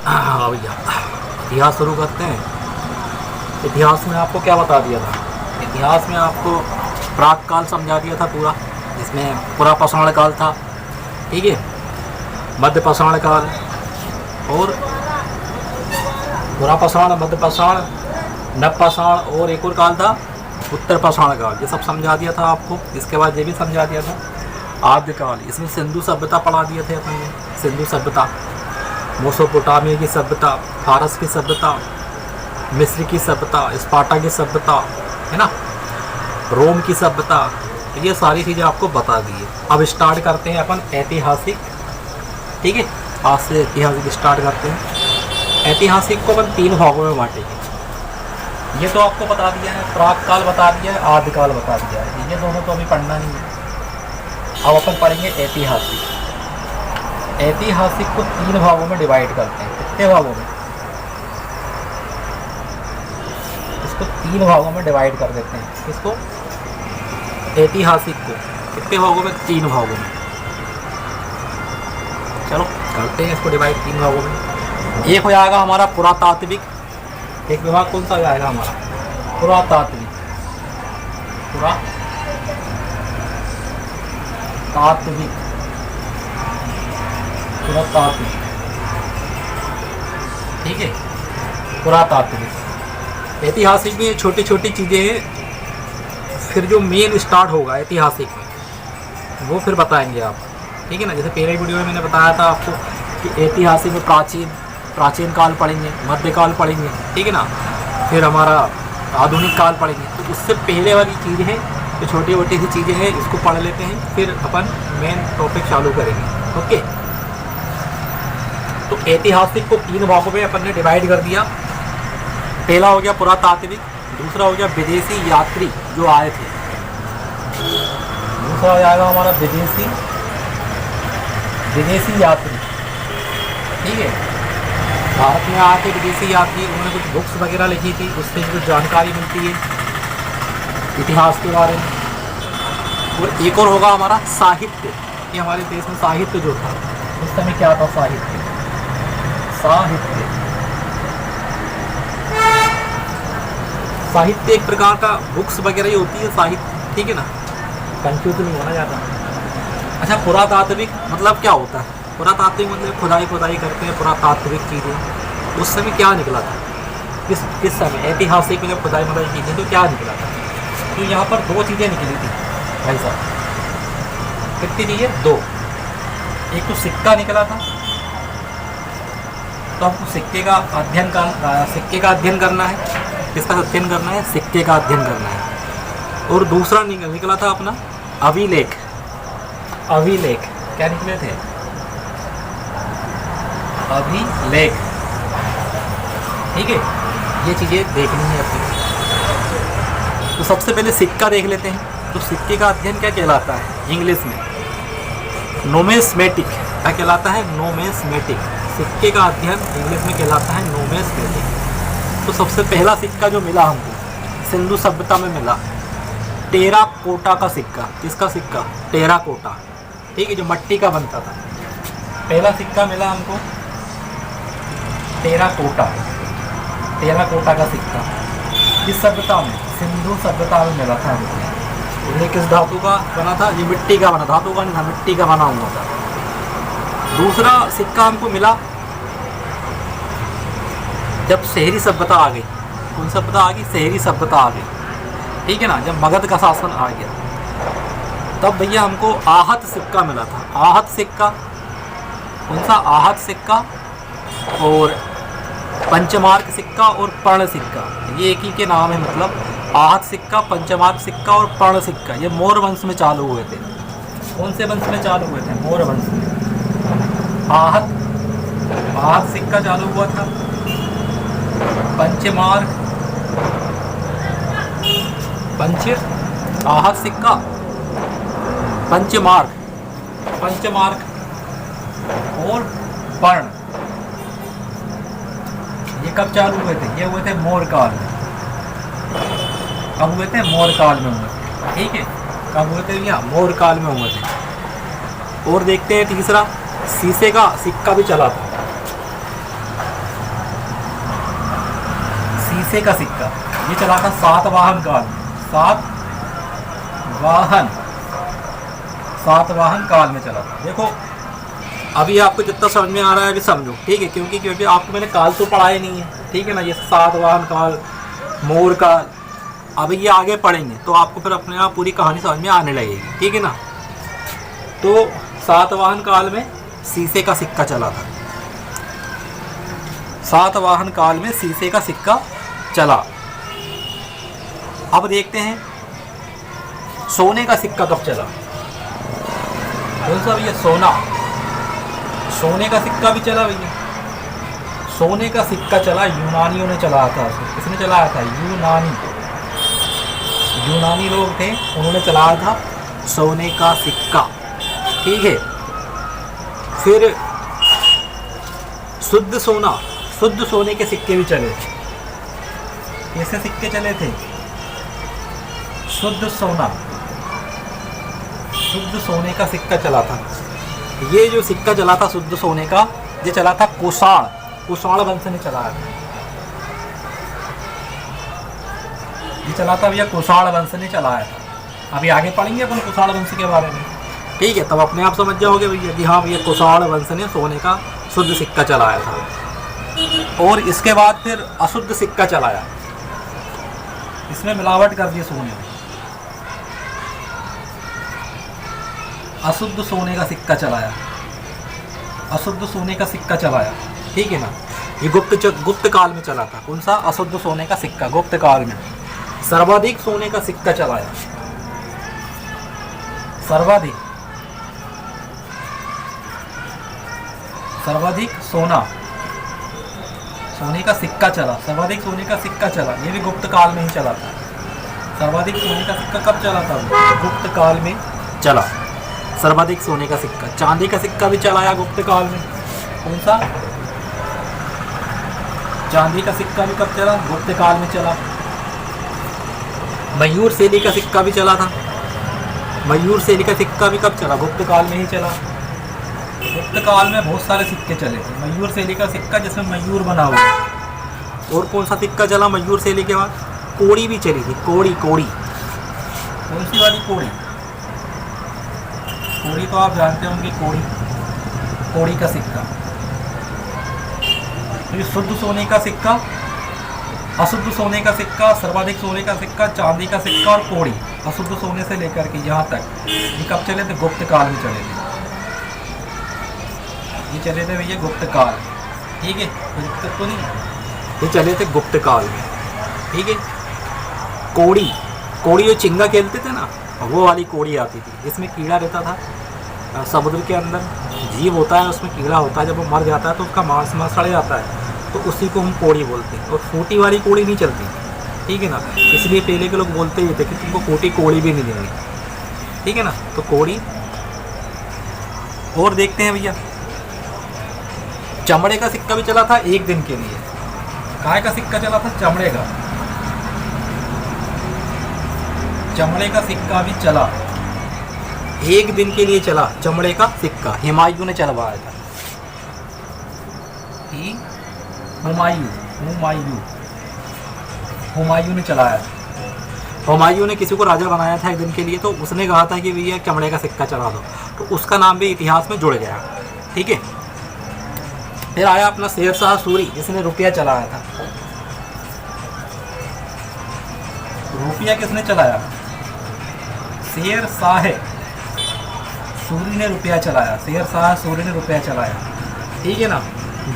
हाँ भैया, इतिहास शुरू करते हैं। इतिहास में आपको क्या बता दिया था? इतिहास में आपको प्राक काल समझा दिया था पूरा, जिसमें पूरा पाषाण काल था, ठीक है, मध्य पाषाण काल और पूरा पाषाण, मध्य पाषाण, नव पाषाण और एक और काल था उत्तर पाषाण काल। ये सब समझा दिया था आपको। इसके बाद ये भी समझा दिया था आद्यकाल। इसमें सिंधु सभ्यता पढ़ा दिए थे अपन ने। सिंधु सभ्यता, मेसोपोटामिया की सभ्यता, फारस की सभ्यता, मिस्र की सभ्यता, स्पार्टा की सभ्यता, है ना, रोम की सभ्यता, ये सारी चीज़ें आपको बता दी है। अब स्टार्ट करते हैं अपन ऐतिहासिक, ठीक है, आज से ऐतिहासिक स्टार्ट करते हैं। ऐतिहासिक को अपन 3 भागों में बांटेंगे। ये तो आपको बता दिया है, प्राक काल बता दिया है, आदिकाल बता दिया है, ये दोनों तो अभी पढ़ना नहीं है। अब अपन पढ़ेंगे ऐतिहासिक। ऐतिहासिक को 3 भागों में डिवाइड करते हैं। कितने भागों में? इसको 3 भागों में डिवाइड कर देते हैं। किसको? ऐतिहासिक को। कितने भागों में? 3 भागों में। चलो करते हैं इसको डिवाइड 3 भागों में। एक हो जाएगा हमारा पुरातात्विक। एक विभाग कौन सा हो जाएगा हमारा? पुरातात्विक। पुरातात्विक, पुरातात्विक, ठीक है, पुरातात्विक। ऐतिहासिक में छोटी छोटी चीज़ें हैं, फिर जो मेन स्टार्ट होगा ऐतिहासिक में वो फिर बताएंगे आप, ठीक है ना। जैसे पहले वीडियो में मैंने बताया था आपको कि ऐतिहासिक में प्राचीन काल पढ़ेंगे, मध्यकाल पढ़ेंगे, ठीक है ना, फिर हमारा आधुनिक काल पढ़ेंगे। तो उससे पहले वाली चीज़ें हैं, जो छोटी मोटी सी चीज़ें हैं, इसको पढ़ लेते हैं, फिर अपन मेन टॉपिक चालू करेंगे। ओके, तो ऐतिहासिक को 3 भागों में अपन ने डिवाइड कर दिया। पहला हो गया पुरातात्विक, दूसरा हो गया विदेशी यात्री जो आए थे, दूसरा हो जाएगा हमारा विदेशी यात्री, ठीक है। भारत में आए थे विदेशी यात्री, उन्होंने कुछ बुक्स वगैरह लिखी थी, उससे कुछ जानकारी मिलती है इतिहास के बारे में। और एक और होगा हमारा साहित्य, कि हमारे देश में साहित्य जो था उस समय क्या था। साहित्य एक प्रकार का बुक्स वगैरह ही होती है साहित्य, ठीक है ना, कंफ्यूज नहीं होना ज़्यादा। अच्छा, पुरातात्विक मतलब क्या होता है? पुरातात्विक मतलब खुदाई करते हैं पुरातात्विक चीज़ें। उस समय क्या निकला था, किस समय ऐतिहासिक में जब खुदाई की थी तो क्या निकला था? तो यहाँ पर 2 चीज़ें निकली थी भाई साहब। कितनी चीज़ें? 2। एक तो सिक्का निकला था, तो हमको सिक्के का अध्ययन करना है। किसका अध्ययन करना है? सिक्के का अध्ययन करना है। और दूसरा निकला था अपना अभिलेख। क्या निकले थे? अभिलेख, ठीक है। ये चीज़ें देखनी है अपनी। तो सबसे पहले सिक्का देख लेते हैं। तो सिक्के का अध्ययन क्या कहलाता है इंग्लिश में? नोमेस्मेटिक। क्या कहलाता है? नोमेस्मेटिक। सिक्के का अध्ययन इंग्लिश में कहलाता है नोमेस्मेटिक। तो सबसे पहला सिक्का जो मिला हमको सिंधु सभ्यता में मिला, टेराकोटा का सिक्का। किसका सिक्का? टेराकोटा, ठीक है, जो मिट्टी का बनता था। पहला सिक्का मिला हमको टेराकोटा का सिक्का। किस सभ्यता में? सिंधु सभ्यता में मिला था हमको। ये किस धातु का बना था? ये मिट्टी का बना, धातु का नहीं था, मिट्टी का बना हुआ था। दूसरा सिक्का हमको मिला जब शहरी सभ्यता आ गई। कौन सभ्यता आ गई? शहरी सभ्यता आ गई, ठीक है ना, जब मगध का शासन आ गया तब भैया हमको आहत सिक्का मिला था। आहत सिक्का, कौन सा? आहत सिक्का और पंचमार्क सिक्का और पर्ण सिक्का, ये एक ही के नाम है। मतलब आहत सिक्का, पंचमार्क सिक्का और पर्ण सिक्का, ये मौर्य वंश में चालू हुए थे। कौन से वंश में चालू हुए थे? मौर्य वंश में। आहत सिक्का चालू हुआ था। आहत सिक्का, पंचमार्क और पर्ण, ये कब चालू हुए थे? ये हुए थे मौर्य काल में। कब हुए थे? मौर्य काल में हुए थे, ठीक है। कब हुए थे भैया? मौर्य काल में हुए थे। और देखते हैं तीसरा, शीशे का सिक्का भी चला था। शीशे का सिक्का, ये चला था सातवाहन काल में। सातवाहन काल में चला था। देखो अभी आपको जितना समझ में आ रहा है अभी समझो, ठीक है, क्योंकि आपको मैंने काल तो पढ़ाया नहीं है, ठीक है ना। ये सातवाहन काल, मोर काल, अभी ये आगे पढ़ेंगे तो आपको फिर अपने आप पूरी कहानी समझ में आने लगेगी, ठीक है ना। तो सातवाहन काल में शीशे का सिक्का चला था। सातवाहन काल में शीशे का सिक्का चला। अब देखते हैं सोने का सिक्का कब चला। कौन सा भैया? सोने का सिक्का भी चला भैया। सोने का सिक्का चला, यूनानियों ने चलाया था। किसने चलाया था? यूनानी लोग थे, उन्होंने चलाया था सोने का सिक्का, ठीक है। फिर शुद्ध सोने के सिक्के भी चले थे। कैसे सिक्के चले थे? शुद्ध सोने का सिक्का चला था। ये जो सिक्का चला था शुद्ध सोने का, ये चला था कुषाण वंश ने चलाया था। ये चला था भैया कुषाण वंश ने चलाया था। अभी आगे पढ़ेंगे अपन कुषाण वंश के बारे में, ठीक है। तब अपने आप समझ जाओगे भैया कि हाँ भैया कुषाण वंश ने सोने का शुद्ध सिक्का चलाया था। और इसके बाद फिर अशुद्ध सिक्का चलाया, इसमें मिलावट कर दी सोने में। अशुद्ध सोने का सिक्का चलाया, ठीक है ना। ये गुप्त काल में चला था। कौन सा? अशुद्ध सोने का सिक्का, गुप्त काल में। सर्वाधिक सोने का सिक्का चलाया, सर्वाधिक सोने का सिक्का चला। सर्वाधिक सोने का सिक्का चला, ये भी गुप्त काल में ही चला था। सर्वाधिक सोने का सिक्का कब चला था? गुप्त काल में चला सर्वाधिक सोने का सिक्का। चांदी का सिक्का भी चलाया गुप्त काल में। कौन सा? चांदी का सिक्का भी कब चला? गुप्त काल में चला। मयूर शैली का सिक्का भी चला था। मयूर शैली का सिक्का भी कब चला? गुप्त काल में ही चला। गुप्त काल में बहुत सारे सिक्के चले थे। मयूर शैली का सिक्का जिसमें मयूर बना हुआ है। और कौन सा सिक्का चला मयूर शैली के बाद? कोड़ी भी चली थी। कोड़ी कौन सी वाली कोड़ी? कोड़ी तो आप जानते होंगे, कोड़ी का सिक्का। तो ये शुद्ध सोने का सिक्का, अशुद्ध सोने का सिक्का, सर्वाधिक सोने का सिक्का, चांदी का सिक्का और कोड़ी, अशुद्ध सोने से लेकर के यहाँ तक ये कब चले थे? गुप्त काल में चले थे। ये चले थे भैया गुप्त काल, ठीक है। दिक्कत तो नहीं, ये चले थे गुप्त काल में, ठीक है। कोड़ी जो चिंगा खेलते थे ना, वो वाली कोड़ी आती थी। इसमें कीड़ा रहता था, समुद्र के अंदर जीव होता है, उसमें कीड़ा होता है। जब वो मर जाता है तो उसका मांस सड़ जाता है, तो उसी को हम कोड़ी बोलते हैं। और फूटी वाली कोड़ी नहीं चलती, ठीक है ना। इसलिए पहले के लोग बोलते ही थे कि तुमको फूटी कोड़ी भी नहीं देंगे, ठीक है ना। तो कोड़ी। और देखते हैं भैया, चमड़े का सिक्का भी चला था एक दिन के लिए। काय का सिक्का चला था? चमड़े का सिक्का भी चला, एक दिन के लिए चला। चमड़े का सिक्का हुमायूं ने चलवाया था। हुमायूं ने चलाया। हुमायूं ने किसी को राजा बनाया था एक दिन के लिए, तो उसने कहा था कि भैया चमड़े का सिक्का चला दो, तो उसका नाम भी इतिहास में जुड़ गया, ठीक है। फिर आया अपना शेर शाह सूरी, जिसने रुपया चलाया था। रुपया किसने चलाया? शेर शाह सूरी ने रुपया चलाया। शेर शाह सूरी ने रुपया चलाया, ठीक है ना।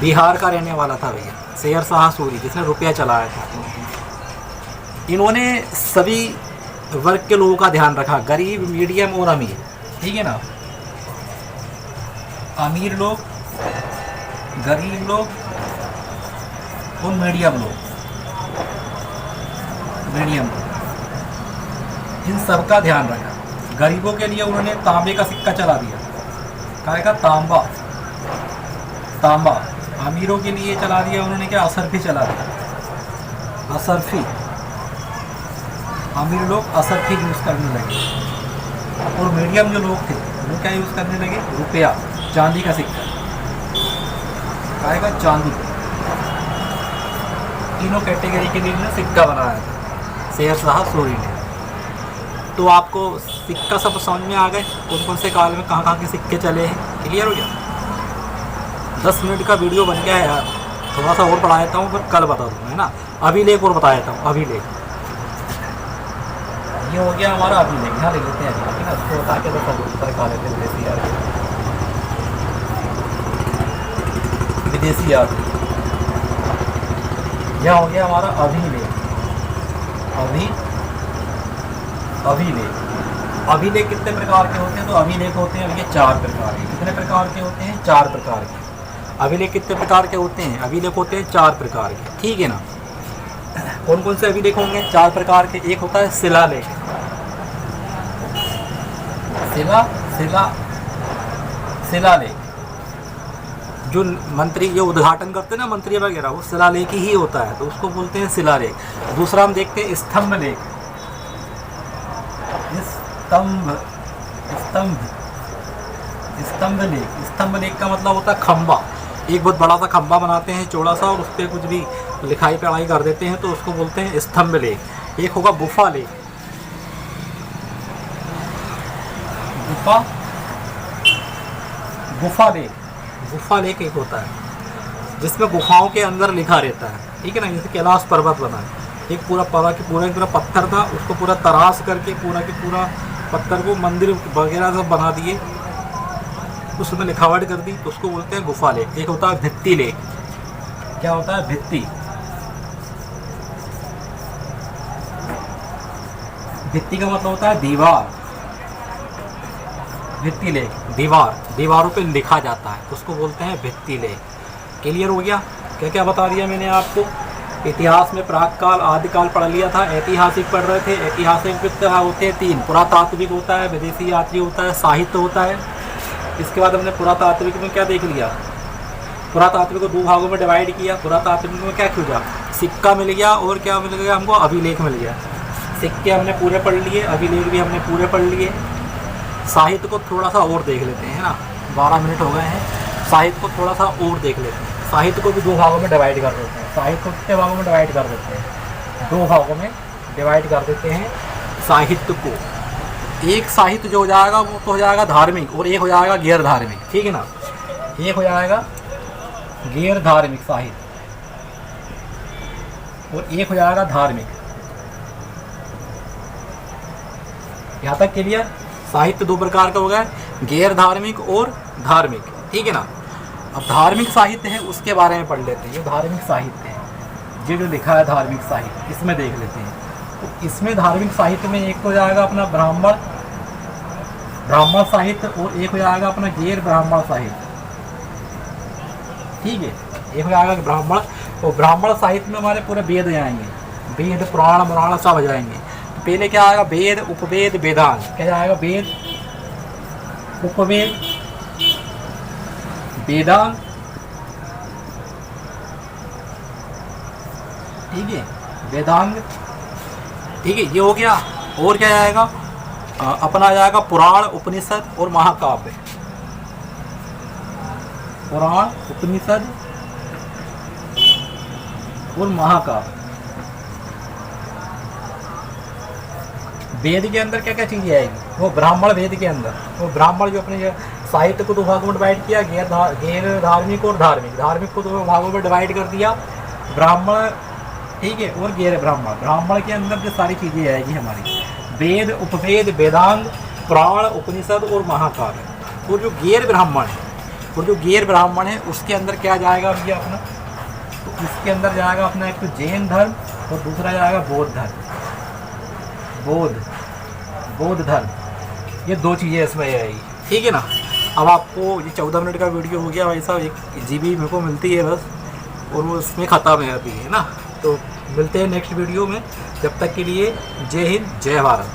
बिहार का रहने वाला था भैया शेर शाह सूरी, जिसने रुपया चलाया था। इन्होंने सभी वर्ग के लोगों का ध्यान रखा, गरीब, मीडियम और अमीर, ठीक है ना। अमीर लोग, गरीब लोग और मीडियम लोग, इन सब का ध्यान रखा। गरीबों के लिए उन्होंने तांबे का सिक्का चला दिया। काय का? तांबा। अमीरों के लिए चला दिया उन्होंने क्या? असरफी चला दिया। असरफी, अमीर लोग असरफी यूज़ करने लगे। और मीडियम जो लोग थे वो क्या यूज़ करने लगे? रुपया, चांदी का सिक्का। काय का? चांदी। तीनों कैटेगरी के लिए सिक्का बनाया था शेरशाह सूरी ने। तो आपको सिक्का सब समझ में आ गए, कौन कौन से काल में कहाँ कहाँ के सिक्के चले हैं, क्लियर हो गया। 10 मिनट का वीडियो बन गया है यार, थोड़ा सा और पढ़ा देता हूँ फिर कल बता दूँगा, है ना। अभिलेख और बता देता हूँ, अभिलेख ये हो गया हमारा अभिलेख। यहाँ लिख लेते हैं अभी ना, उसको बता के खा लेते हैं विदेशी यार, विदेशी यार। यह हो गया हमारा अभिलेख। अभिलेख अभिलेख कितने प्रकार के होते हैं? तो अभिलेख होते हैं भैया 4 प्रकार के। कितने प्रकार के होते हैं? 4 प्रकार के। अभिलेख कितने प्रकार के होते हैं? अभिलेख होते हैं 4 प्रकार के, ठीक है ना। कौन कौन से अभिलेख होंगे 4 प्रकार के? एक होता है शिलालेख, शिलालेख। जो मंत्री ये उद्घाटन करते हैं ना, मंत्री वगैरह, वो शिलालेख ही होता है, तो उसको बोलते हैं शिलालेख। दूसरा हम देखते हैं स्तंभ लेख। स्तंभ लेख का मतलब होता है खंबा। एक बहुत बड़ा सा खंबा बनाते हैं चौड़ा सा, और उस पर कुछ भी लिखाई पढ़ाई कर देते हैं, तो उसको बोलते हैं स्तंभ लेख। एक होगा गुफा लेख। गुफा लेख एक होता है जिसमें गुफाओं के अंदर लिखा रहता है, ठीक है ना। जैसे कैलाश पर्वत बना है, एक पूरा पूरा पत्थर था, उसको पूरा तराश करके पूरा के पूरा पत्थर को मंदिर वगैरह सब बना दिए, उसमें लिखावट कर दी, तो उसको बोलते हैं गुफा लेख। एक होता है भित्ति लेख। क्या होता है? भित्ति। भित्ति का मतलब होता है दीवार। भित्ति लेख दीवारों पे लिखा जाता है, उसको बोलते हैं भित्ति लेख। क्लियर हो गया? क्या क्या बता दिया मैंने आपको। इतिहास में प्राक काल आदिकाल पढ़ लिया था, ऐतिहासिक पढ़ रहे थे। ऐतिहासिक होते हैं 3, पुरातात्विक होता है, विदेशी यात्री होता है, साहित्य होता है। इसके बाद हमने पुरातात्विक में क्या देख लिया? पुरातात्विक को 2 भागों में डिवाइड किया। पुरातात्विक में क्या खोजा? सिक्का मिल गया, और क्या मिल गया हमको? अभिलेख मिल गया। सिक्के हमने पूरे पढ़ लिए, अभिलेख भी हमने पूरे पढ़ लिए। साहित्य को थोड़ा सा और देख लेते हैं, है ना। 12 मिनट हो गए हैं, साहित्य को थोड़ा सा और देख लेते हैं। साहित्य को भी 2 भागों में डिवाइड कर देते हैं। साहित्य को कितने भागों में डिवाइड कर देते हैं? 2 भागों में डिवाइड कर देते हैं साहित्य को। एक साहित्य जो हो जाएगा वो तो हो जाएगा धार्मिक, और एक हो जाएगा गैर धार्मिक, ठीक है ना। एक हो जाएगा गैर धार्मिक साहित्य, और एक हो जाएगा धार्मिक। यहाँ तक क्लियर? साहित्य 2 प्रकार का हो गया, गैर धार्मिक और धार्मिक, ठीक है ना। अब धार्मिक साहित्य है, उसके बारे में पढ़ लेते हैं। ये धार्मिक साहित्य है, ये जो लिखा है धार्मिक साहित्य, इसमें देख लेते हैं। तो इसमें धार्मिक साहित्य में एक हो जाएगा अपना ब्राह्मण साहित्य, और एक हो जाएगा अपना गैर ब्राह्मण साहित्य, ठीक है। एक हो जाएगा ब्राह्मण, और ब्राह्मण साहित्य में हमारे पूरे वेद जाएंगे, वेद पुराण सब आ जाएंगे। तो पहले क्या आएगा? वेद, उपवेद, वेदांत। क्या जाएगा? वेद, उपवेद, वेदांत, ठीक है, वेदांग, ठीक है, ये हो गया। और क्या आएगा? अपना जाएगा पुराण, उपनिषद और महाकाव्य। पुराण, उपनिषद और महाकाव्य। वेद के अंदर क्या क्या चीज़ें आएगी? वो ब्राह्मण वेद के अंदर, वो ब्राह्मण जो अपने साहित्य को 2 भागों में डिवाइड किया, गैर धार्मिक और धार्मिक। धार्मिक को 2 भागों में डिवाइड कर दिया, ब्राह्मण, ठीक है, और गैर ब्राह्मण। ब्राह्मण के अंदर जो सारी चीज़ें आएगी हमारी, वेद, उपवेद, वेदांग, पुराण, उपनिषद और महाकाव्य। और जो गैर ब्राह्मण है उसके अंदर क्या जाएगा भैया अपना? तो इसके अंदर जाएगा अपना एक तो जैन धर्म, और दूसरा जाएगा बौद्ध धर्म। बौद्ध धर्म, ये 2 चीज़ें इसमें आएगी, ठीक है ना। अब आपको ये 14 मिनट का वीडियो हो गया भाई साहब, 1 GB मेरे को मिलती है बस, और वो उसमें ख़त्म है अभी, है ना। तो मिलते हैं नेक्स्ट वीडियो में, जब तक के लिए जय हिंद, जय भारत।